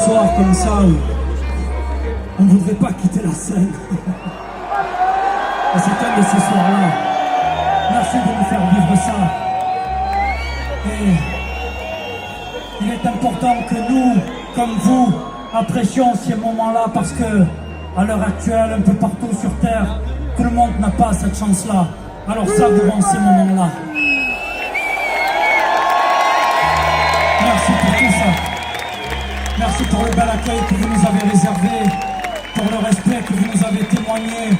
soir comme ça où on ne voudrait pas quitter la scène. Et c'est un de ces soirs-là. Merci de nous faire vivre ça. Et il est important que nous, comme vous, apprécions ces moments-là parce que, à l'heure actuelle, un peu partout sur Terre, tout le monde n'a pas cette chance-là. Alors savourons ces moments-là. Merci pour tout ça. Merci pour le bel accueil que vous nous avez réservé, pour le respect que vous nous avez témoigné,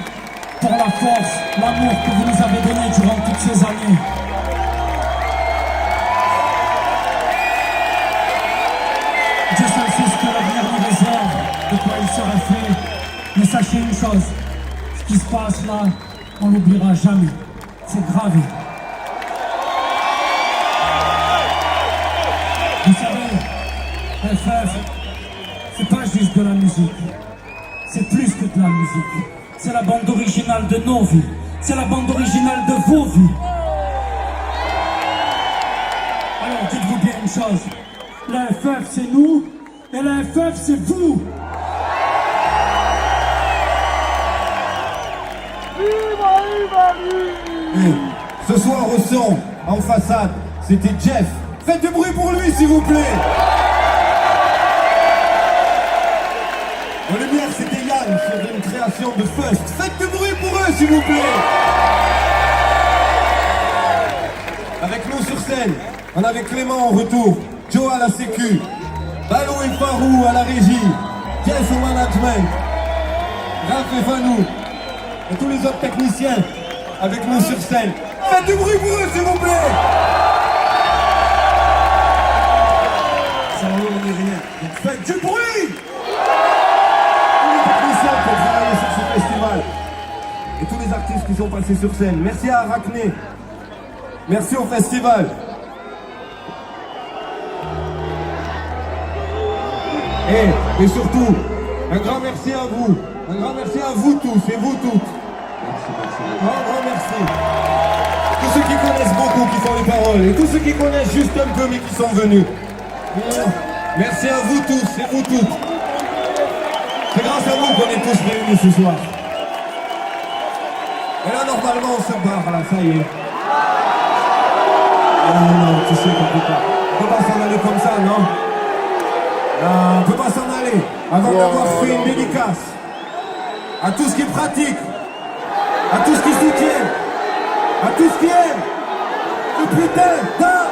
pour la force, l'amour que vous nous avez donné durant toutes ces années. Dieu seul sait ce que l'avenir nous réserve, de quoi il serait fait. Mais sachez une chose, ce qui se passe là, on l'oubliera jamais. C'est gravé. Vous savez, FF, c'est pas juste de la musique. C'est plus que de la musique. C'est la bande originale de nos vies. C'est la bande originale de vos vies. Alors dites-vous bien une chose. La FF c'est nous et la FF c'est vous. Et ce soir au son, en façade, c'était Jeff. Faites du bruit pour lui s'il vous plaît. En lumière c'était Yann sur une création de Fust. Faites du bruit pour eux s'il vous plaît. Avec nous sur scène, on avait Clément en retour, Joe à la sécu, Balou et Farou à la régie, Jess au management, Raph et Fanou et tous les autres techniciens avec nous sur scène. Faites du bruit pour eux s'il vous plaît. Ça va, on n'est rien. Donc faites du bruit. Tous les techniciens qui ont travaillé sur ce festival et tous les artistes qui sont passés sur scène. Merci à Arachné. Merci au festival. Et surtout, un grand merci à vous. Un grand merci à vous tous et vous toutes. Merci. Un grand merci. Tous ceux qui connaissent beaucoup, qui font les paroles. Et tous ceux qui connaissent juste un peu mais qui sont venus. Merci à vous tous et vous toutes. C'est grâce à vous qu'on est tous réunis ce soir. Et là, normalement, on se barre, là, ça y est. Non, tu sais qu'on peut pas s'en aller comme ça, non? Non, on peut pas s'en aller avant d'avoir fait une dédicace à tous qui pratiquent, à tous qui soutiennent, à tous qui aiment ce putain d'art.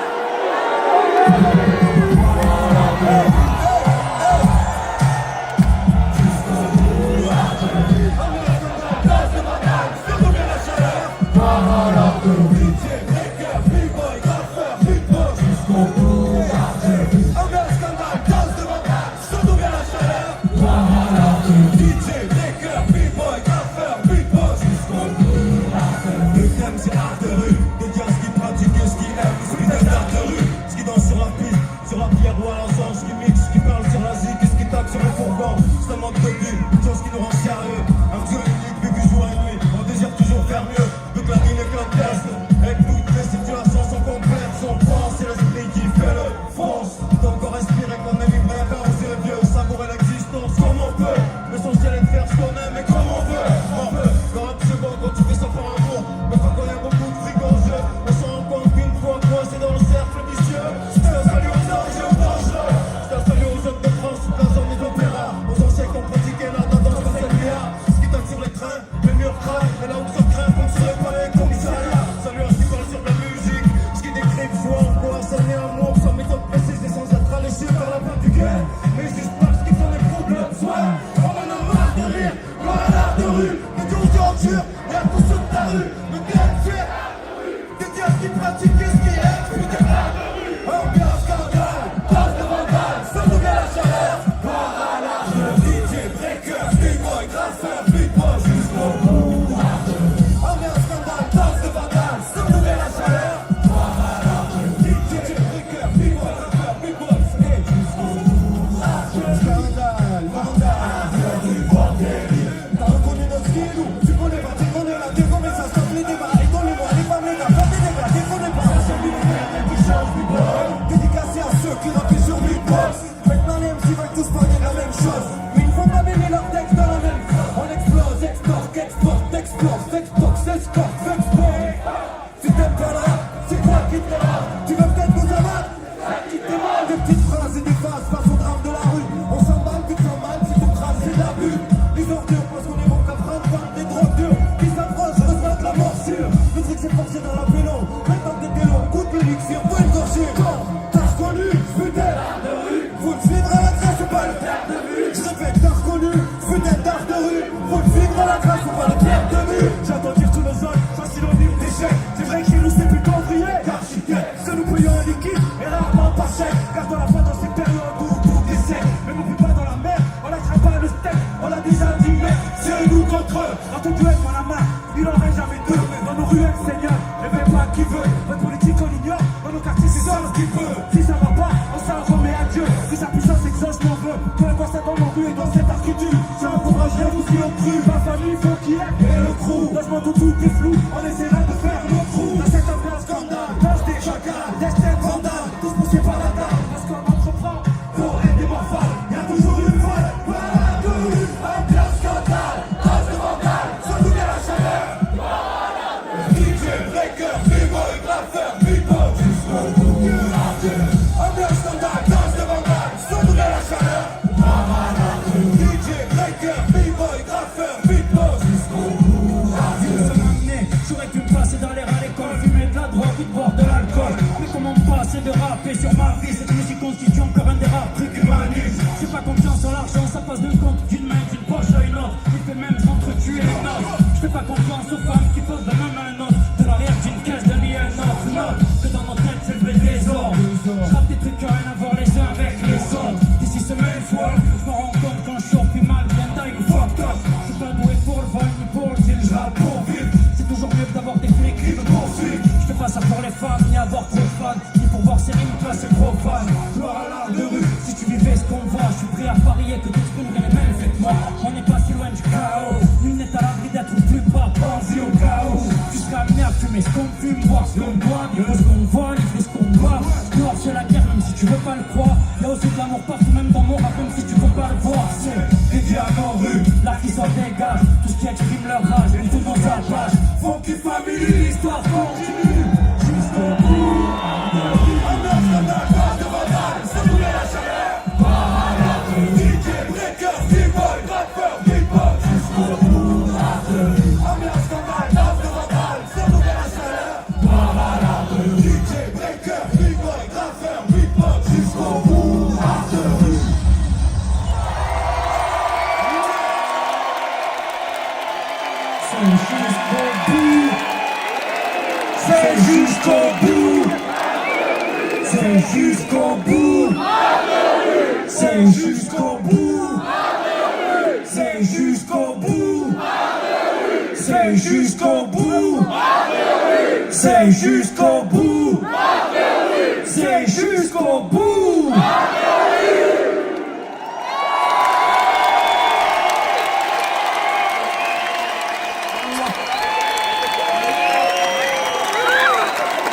T'as reconnu notre style, tu connais pas, tu connais la vie, comment ça se passe les débats et dans les marque export, t'exporte, s'exporte, s'escorte, s'exporte. Si t'aimes pas là, c'est quoi qui te dérange? Tu veux peut-être nous abattre? Qui te demande des petites phrases et des phases, face au drame de la rue. On s'emballe, tu te sens mal, si ton crâne c'est de l'abus. Les ordures, parce qu'on est bon qu'à prendre des drogues dures qui s'approchent, reçoivent la morsure. Le truc c'est forcé dans la pélo, maintenant que t'es long, coup de l'élixir, faut une gorgée. T'as reconnu, putain de rue. Faut te suivre à la trace, c'est pas le perte de vue. Je répète, t'as reconnu, putain d'art de rue. Faut te suivre à la trace, c'est pas le perte de vue. J'entends dire tous nos zones, soit synonyme d'échec. C'est vrai que chez nous c'est plutôt ouvrier, qu'architecte. Que nous payons en liquide et rarement par chèque. Car dans la foi dans ces périodes où tout décès. Mais n'oublie pas dans la mer, on lâchera pas le steak. On l'a déjà dit, mais c'est nous contre eux. Dans ton duel, moi la main, il en reste jamais deux. Dans nos ruelles, Seigneur, réveille pas qui veut. Votre politique on ignore, dans nos quartiers c'est seul qui peut. Si ça va pas, on s'en remet à Dieu. Que sa puissance exauce nos vœux. Peu importe ça dans nos rues et dans cette architecture. Ça encourage rien, vous qui ont cru. Ma famille, faut qu'il y ait et le crew. Logement de tout est flou, on essaiera de faire le crew. Dans cette ambiance scandale, danse des chacals, destin vandale, tous poussés par la dalle. Parce qu'on entreprend pour être des morphales. Y'a toujours une folle, voilà de rue. Ambiance scandale, danse de vandale, sans nous la chaleur. DJ, breaker, b-boy, graffeur, beatbox, ambiance scandale, danse de vandale, sans nous la chaleur. DJ, breaker, b-boy, graffeur, beatbox. J'aurais pu me passer dans l'air à l'école, fumer de la drogue ou de boire de l'alcool. Mais comment me passer de rapper sur ma vie? Cette musique constitue encore un des rares trucs humanistes. J'ai pas confiance en l'argent, ça passe d'un compte d'une main, d'une poche à une autre. Il fait même s'entretuer les notes. Je fais pas confiance aux femmes qui posent de même à un autre. De l'arrière d'une caisse de lit à un autre. Note que dans nos têtes c'est le vrai désordre. J'rappe des trucs qui ont rien à voir les uns avec les autres. D'ici semaine fois, je me rends compte quand je sors plus mal, bien taille ou fucked up. Je suis pas doué pour le vol ni pour le deal, je rappe pour vivre. Toujours mieux que d'avoir des flics qui me poursuivent. Je fais pas ça pour les femmes, ni avoir trop de fans, ni pour voir ces rimes classées profanes. Gloire à l'art de rue, si tu vivais ce qu'on voit, je suis prêt à parier que tu exprimerais les mêmes faits que moi. On n'est pas si loin du chaos, nul n'est à l'abri d'être plus bas, pensez au chaos. Jusqu'à amener à fumer ce qu'on fume, voir ce qu'on boit, vivre ce qu'on voit, livrer ce qu'on voit. Dehors c'est la guerre, même si tu veux pas le croire. Y'a aussi de l'amour partout, même dans mon rap, même si tu veux pas le voir. C'est dédié à nos rues, l'art qui s'en dégage, tout ce qui exprime leur rage, et tout dans sa page. Funky Family, l'histoire continue jusqu'au bout. Ambiance scandale, danse de vandale, sans nous la chaleur. DJ, breaker, b-boy, graffeur, beatbox, jusqu'au bout. Ambiance scandale, danse de vandale, sans nous la chaleur. DJ, breaker, b-boy, graffeur, beatbox, jusqu'au bout. C'est jusqu'au bout. C'est jusqu'au bout. C'est jusqu'au bout. C'est jusqu'au bout. C'est jusqu'au bout. C'est jusqu'au bout. C'est jusqu'au bout.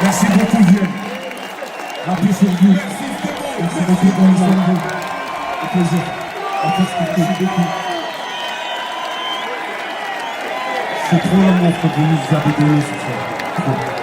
Merci beaucoup, Dieu. Rappelez sur vous. Merci beaucoup, Gonzalo. Un plaisir. Merci beaucoup. C'est trop l'amour que vous nous avez donné ce soir. Trop.